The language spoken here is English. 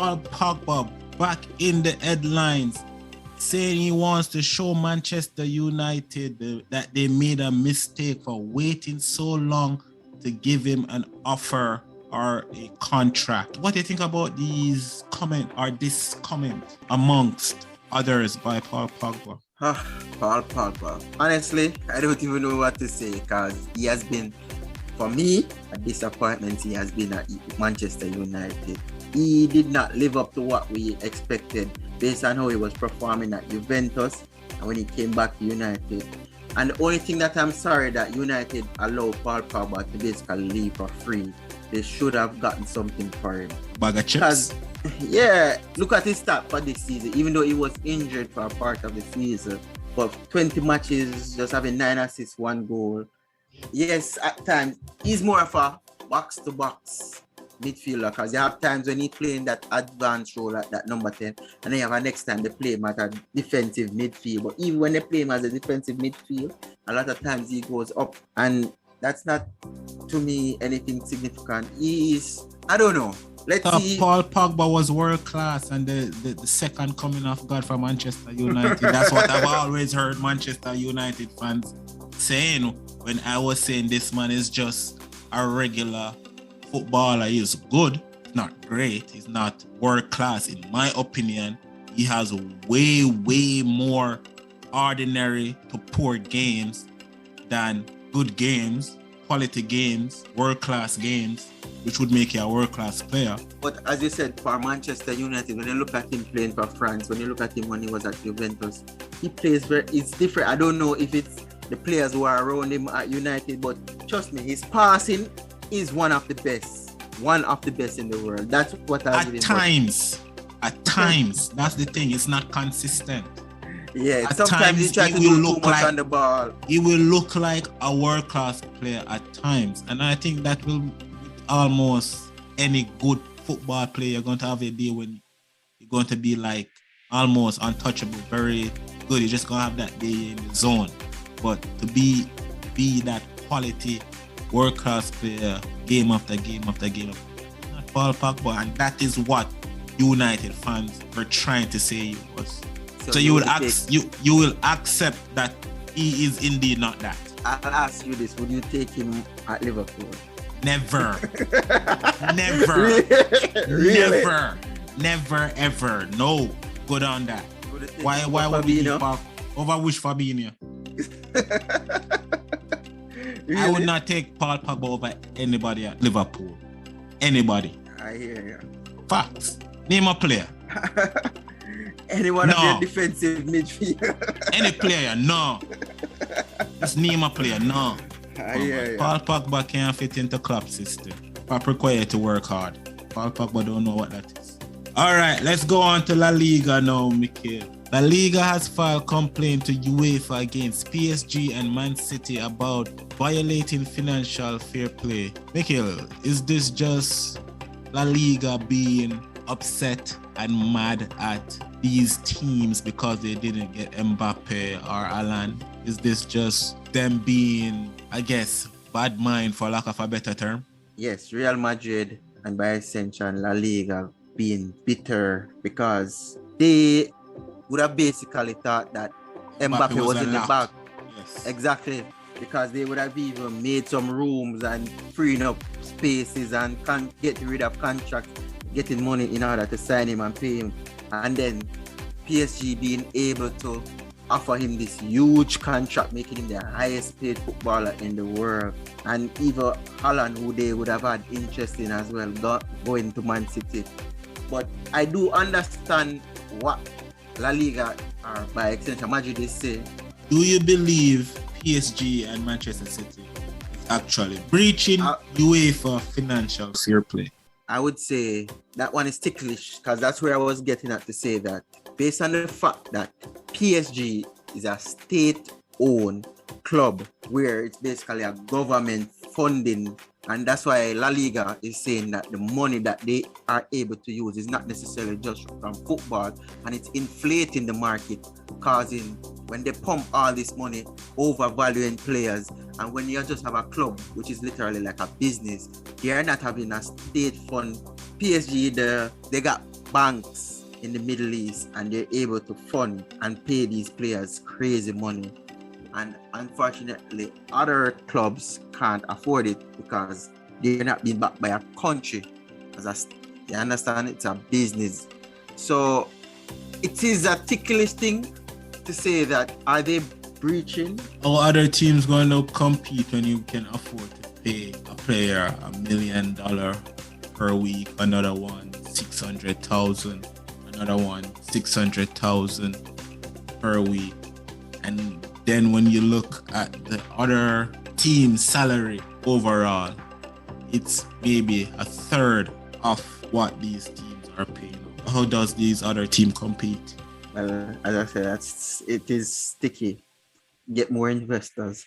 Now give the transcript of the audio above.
Paul Pogba back in the headlines, saying he wants to show Manchester United that they made a mistake for waiting so long to give him an offer or a contract. What do you think about this comment amongst others by Paul Pogba? Paul Pogba. Honestly, I don't even know what to say, because he has been, for me, a disappointment. He has been at Manchester United. He did not live up to what we expected based on how he was performing at Juventus and when he came back to United. And the only thing that I'm sorry that United allowed Paul Pogba to basically leave for free. They should have gotten something for him. Bag of chips? Yeah, look at his stat for this season, even though he was injured for a part of the season. But 20 matches, just having 9 assists, 1 goal. Yes, at times, he's more of a box-to-box midfielder, because you have times when he's playing that advanced role at that number 10, and then you have a next time they play him at a defensive midfield. But even when they play him as a defensive midfield, a lot of times he goes up, and that's not, to me, anything significant. I don't know. Let's see. Paul Pogba was world class and the second coming of God for Manchester United. That's what I've always heard Manchester United fans saying when I was saying this man is just a regular footballer. He's good, not great. He's not world class. In my opinion, he has way more ordinary to poor games than good games, quality games, world-class games, which would make you a world-class player. But as you said, for Manchester United, when you look at him playing for France, when you look at him when he was at Juventus, he plays it's different. I don't know if it's the players who are around him at United, but trust me, his passing is one of the best in the world. That's what I At times, that's the thing. It's not consistent. Yeah, at sometimes times he try to do too much on the ball. He will look like a world-class player at times. And I think that will, almost any good football player, you're going to have a day when you're going to be like almost untouchable, very good. You're just going to have that day in the zone. But to be that quality world-class player, game after game after game, not Paul Pogba. And that is what United fans were trying to say he was. So you will accept that he is indeed not that. I'll ask you this: would you take him at Liverpool? Never. Really? Never ever. No. Good on that. Why would we over which Fabinho? Really? I would not take Paul Pogba over anybody at Liverpool. Anybody. I hear you. Facts. Name a player. Anyone of your defensive midfield. Any player, no. Just name a player, no. Paul Pogba can't fit into club system. Pop required to work hard. Paul Pogba don't know what that is. All right, let's go on to La Liga now, Mickhail. La Liga has filed complaint to UEFA against PSG and Man City about violating financial fair play. Mickhail, is this just La Liga being upset and mad at these teams because they didn't get Mbappe or Alan? Is this just them being, I guess, bad mind for lack of a better term? Yes, Real Madrid and by extension La Liga being bitter because they would have basically thought that Mbappe was in the back. Yes. Exactly. Because they would have even made some rooms and freeing up spaces and get rid of contracts, getting money in order to sign him and pay him. And then PSG being able to offer him this huge contract, making him the highest paid footballer in the world. And even Haaland, who they would have had interest in as well, going to Man City. But I do understand what La Liga, or by extension Madrid, is saying. Do you believe PSG and Manchester City is actually breaching UEFA financial fair play? I would say that one is ticklish because that's where I was getting at to say that based on the fact that PSG is a state-owned club where it's basically a government funding, and that's why La Liga is saying that the money that they are able to use is not necessarily just from football, and it's inflating the market, causing when they pump all this money, overvaluing players. And when you just have a club, which is literally like a business, they are not having a state fund. PSG, they got banks in the Middle East and they're able to fund and pay these players crazy money. And unfortunately, other clubs can't afford it because they're not being backed by a country. You understand? It's a business. So it is a ticklish thing to say that are they breaching? How other teams going to compete when you can afford to pay a player $1 million per week, another one 600,000, another one 600,000 per week, and then when you look at the other team's salary overall, it's maybe a third of what these teams are paying. How does these other teams compete? Well, as I said, it is sticky. Get more investors.